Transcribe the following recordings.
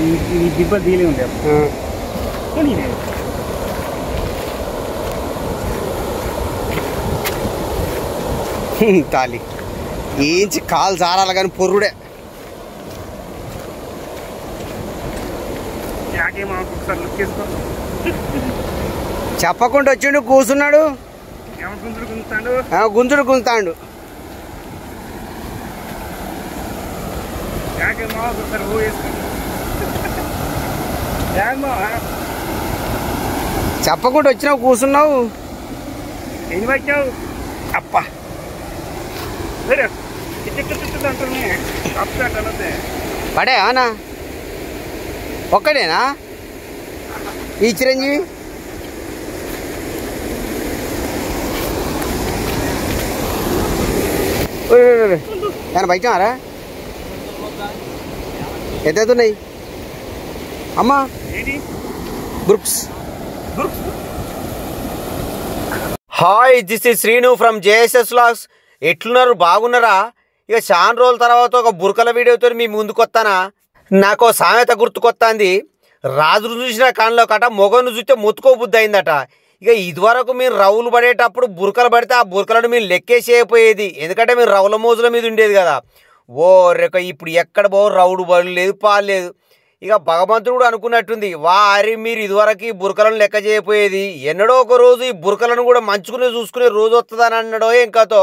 ఈ దిబ్బలు తీలే ఉండే తాలి ఏంచి కాలు జారాలి కానీ పొర్రుడే చెప్పకుండా వచ్చిండు కూర్చున్నాడు గుంజుడు గుంజుతాడు చెప్పకుండా వచ్చినావు కూర్చున్నావు ఎన్ని వచ్చావు అప్పా పడే అనా ఒక్కడేనా ఈ చిరంజీవి ఏమైనా బయటరా ఎంతవుతున్నాయి అమ్మా groups hi this is Srinu from JSS vlogs. ఎట్లున్నారు బాగున్నారా? ఇక చాలా రోజుల తర్వాత ఒక బురకల వీడియోతో మీ ముందుకు వస్తానా. నాకు సామెత గుర్తుకొస్తుంది, రాజును చూసిన కాళ్ళలో కట మొగను చూస్తే ముత్తుకోబుద్ధి అయిందట. ఇక ఇదివరకు మీరు రవ్వులు పడేటప్పుడు బురకలు పడితే ఆ బురకలను మీరు లెక్కేసేయపోయేది, ఎందుకంటే మీరు రవ్వుల మోజుల మీద ఉండేది కదా. ఓ రేక ఇప్పుడు ఎక్కడ పో రౌడు బడు లేదు పాలు లేదు. ఇక భగవంతుడు అనుకున్నట్టుంది, వారి మీరు ఇదివరకు ఈ బురకలను లెక్క చేయపోయేది, ఎన్నడో ఒక రోజు ఈ బురకలను కూడా మంచుకునే చూసుకునే రోజు వస్తుందని అన్నాడో ఇంకాతో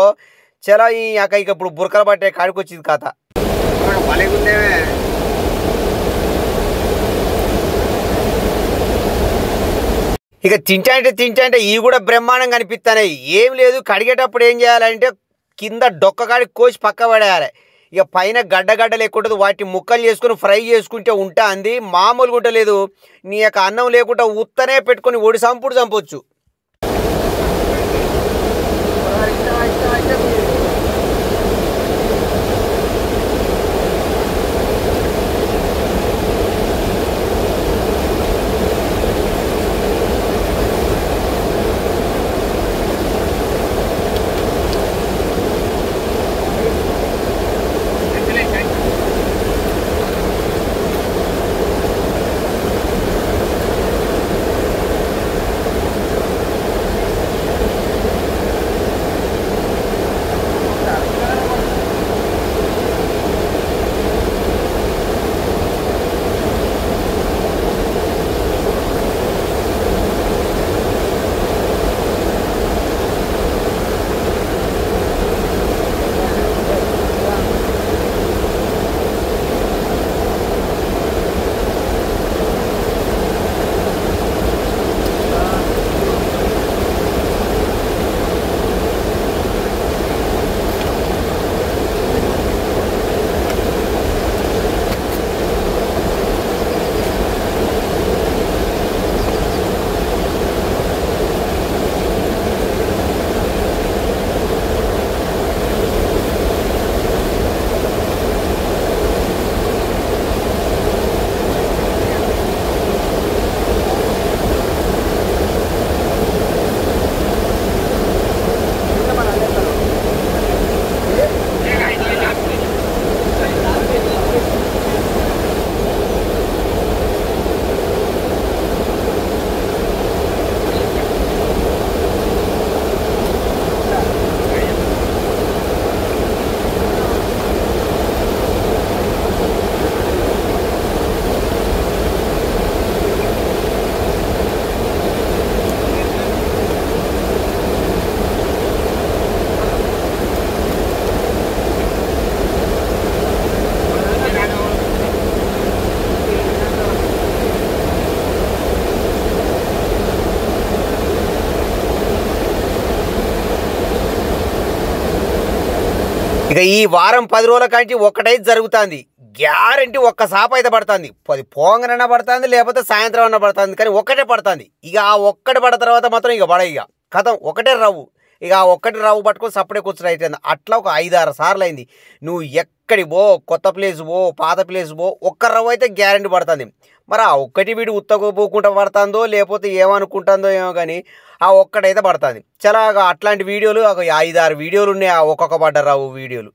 చాలా ఈ ఇక ఇప్పుడు బురకలు పట్టే కాడికి వచ్చింది కథ. భలేగుందేమే ఇక తింటా ఇవి కూడా బ్రహ్మాండంగా కనిపిస్తున్నాయి. ఏం లేదు, కడిగేటప్పుడు ఏం చేయాలంటే కింద డొక్క కాడికి కోసి పక్క పడేయాలి. ఇక పైన గడ్డలు ఎక్కువ ఉంటుంది, వాటిని ముక్కలు చేసుకుని ఫ్రై చేసుకుంటే ఉంటుంది, మామూలుగా ఉండలేదు. నీ యొక్క అన్నం లేకుండా ఉత్తనే పెట్టుకొని ఒడి సంపుడు చంపొచ్చు. ఇక ఈ వారం 10 రోజుల కంటే ఒక్కటైతే జరుగుతుంది, గ్యారంటీ ఒక్క సాప అయితే పడుతుంది. 10 పోంగనన్నా పడుతుంది, లేకపోతే సాయంత్రం అన్నా పడుతుంది, కానీ ఒక్కటే పడుతుంది. ఇక ఆ ఒక్కటి పడిన తర్వాత మాత్రం ఇక పడ ఇక కథం ఒకటే రవ్వు. ఇక ఆ ఒక్కటి రవ్వు పట్టుకొని సప్పుడే కూర్చుని అయిపోయింది. అట్లా ఒక 5-6 సార్లు అయింది. నువ్వు ఎక్కడి పో, కొత్త ప్లేస్ పో, పాత ప్లేస్ పో, ఒక్క రవ్వు అయితే గ్యారంటీ పడుతుంది. మరి ఆ ఒక్కటి వీడు ఉత్తగోపోకుండా పడుతుందో లేకపోతే ఏమనుకుంటుందో ఏమో, కానీ ఆ ఒక్కటైతే పడుతుంది. చాలా అట్లాంటి వీడియోలు ఒక 5-6 వీడియోలు ఉన్నాయి, ఆ ఒక్కొక్క పడ్డ రవ్వు వీడియోలు.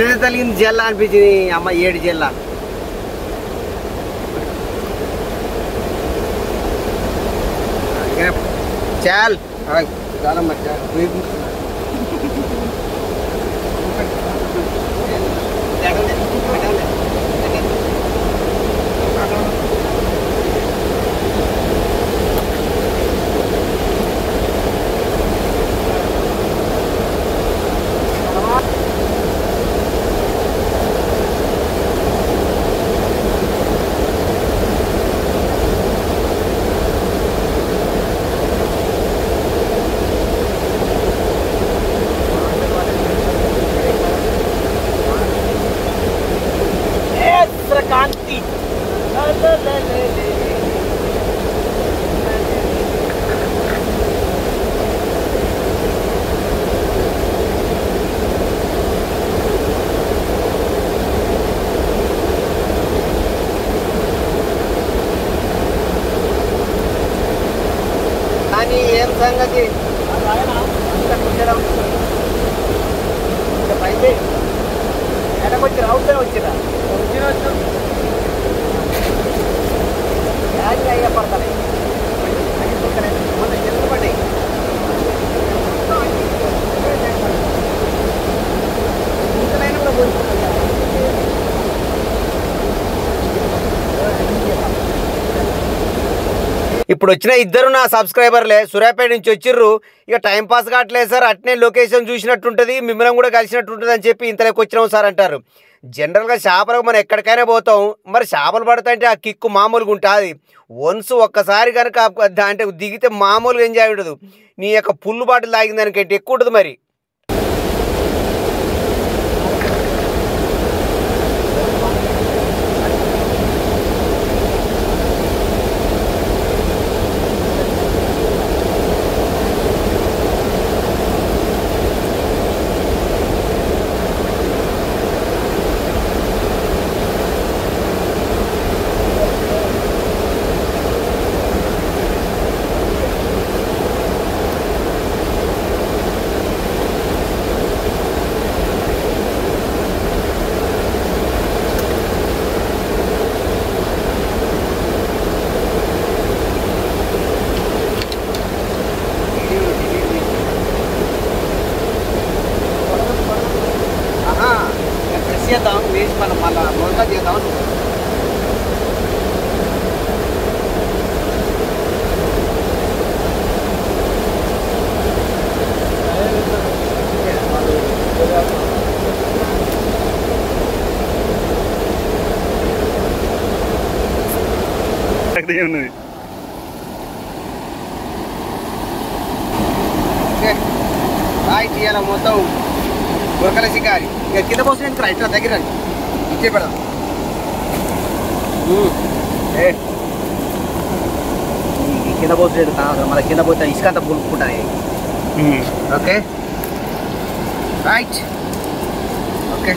ఎట్లా తగిలింది జల్లా అనిపించింది అమ్మ 7 జల్లా. చాల్ చాలమ్మా కాంతి. కానీ ఏం సంగతి పైకి ఎడకొచ్చి అవుతే వచ్చిరా అయ్యా పడతాయి మొన్న చెల్లపడి ఇంతలైన కూడా పోయింది. ఇప్పుడు వచ్చిన ఇద్దరు నా సబ్స్క్రైబర్లే సూర్యాపేట నుంచి వచ్చిర్రు. ఇక టైం పాస్ కావట్లేదు సార్, అట్నే లొకేషన్ చూసినట్టుంటుంది, మిమ్మల్ని కూడా కలిసినట్టుంటుంది అని చెప్పి ఇంతలోకి వచ్చినాం సార్ అంటారు. జనరల్గా చేపలకు మనం ఎక్కడికైనా పోతాం, మరి చేపలు పడతాంటే ఆ కిక్కు మామూలుగా ఉంటుంది. వన్స్ ఒక్కసారి కనుక అంటే దిగితే మామూలుగా ఎంజాయ్ ఉండదు. నీ యొక్క పుల్లు బాటిల్ తాగిన దానికంటే ఎక్కువ ఉంటుంది మరి. చేద్దాం వేసి మనం మళ్ళీ మొదట చేద్దాం. ఉన్నది రైట్ ఇవాళ మొత్తం బురకల షికారి. ఇక కింద పోసిన రైట్ దగ్గర ఇచ్చే పెడదాం. కింద పోసలేదు కాదు, మళ్ళీ కింద పోతే ఇసుకంతా పులుపుకుంటాయి. Okay right okay.